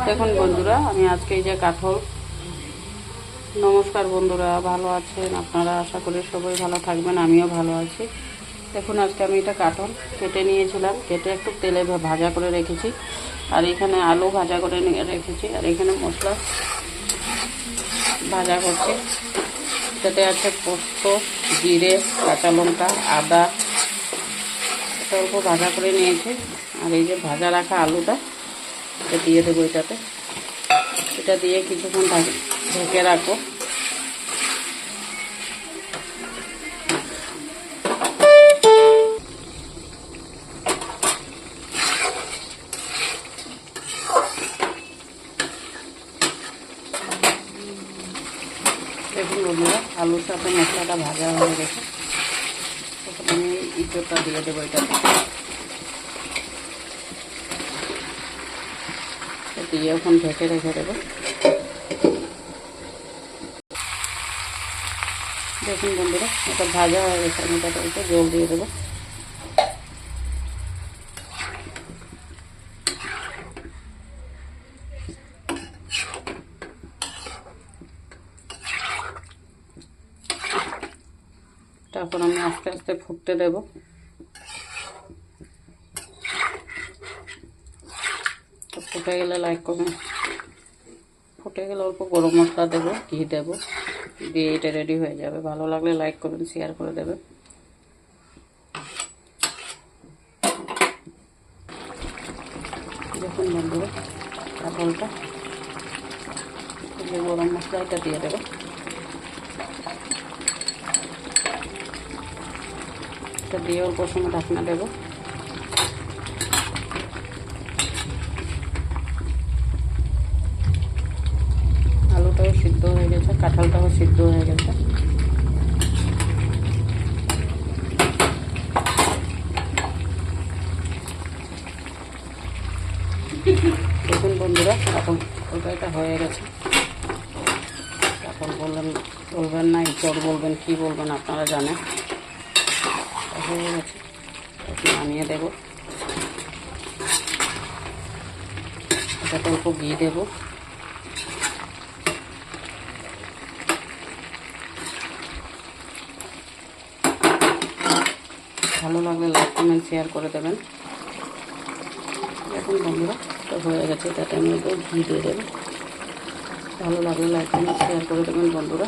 দেখুন বন্ধুরা, আমি আজকে এই যে কাঁঠাল, নমস্কার বন্ধুরা, ভালো আছেন আপনারা? আশা করি সবাই ভালো থাকবেন, আমিও ভালো আছি। দেখুন আজকে আমি এটা কাঁঠাল কেটে নিয়েছিলাম, কেটে একটু তেলে ভাজা করে রেখেছি। আর এখানে আলু ভাজা করে নিয়ে রেখেছি। আর এখানে মশলা ভাজা করছি, সেটা আছে পোস্ত, জিরে, কাঁচা লঙ্কা, আদা, এটা অল্প ভাজা করে নিয়েছি। আর এই যে ভাজা রাখা আলুটা এটা দিয়ে দেবো এটাতে। এটা দিয়ে কিছুক্ষণ ঢেকে রাখবো। দেখুন বন্ধুরা, আলুর সাথে মশলাটা ভাজা হয়ে গেছে। তখন আমি ইঁচড়টা দিয়ে দেবো এটাতে। দিয়ে এখন ঢেকে রেখে দেবো। দেখুন বন্ধুরা, এটা ভাজা হয়ে গেছে। আমি এটাতে একটু জল দিয়ে দেবো। তারপর আমি আস্তে আস্তে ফুটতে দেব। ফুটে গেলে লাইক করবেন। ফুটে গেলে অল্প গরম মশলা দেবো, ঘি দেবো, দিয়ে এটা রেডি হয়ে যাবে। ভালো লাগলে লাইক করবেন, শেয়ার করে দেবেন। দেখুন বন্ধুরা, কাঁঠালটা গরম মশলা এটা দিয়ে দেবো। এটা দিয়ে অল্প সময় ঢাকনা দেবো। আলুটাও সিদ্ধ হয়ে গেছে, কাঁঠালটাও সিদ্ধ হয়ে গেছে। দেখুন বন্ধুরা, এখন তরকারিটা হয়ে গেছে। এখন বলবেন না ইঁচড় বলবেন, কি বলবেন আপনারা জানেন। হয়ে গেছে, একটু নামিয়ে দেবো। এটাতে অল্প ঘি দেবো। ভালো লাগলে লাইক কমেন্ট শেয়ার করে দেবেন। দেখুন বন্ধুরা, তো হয়ে গেছে। এটাতে আমি একটু ঘি দিয়ে দেবো। ভালো লাগলে লাইক কমেন্ট শেয়ার করে দেবেন বন্ধুরা।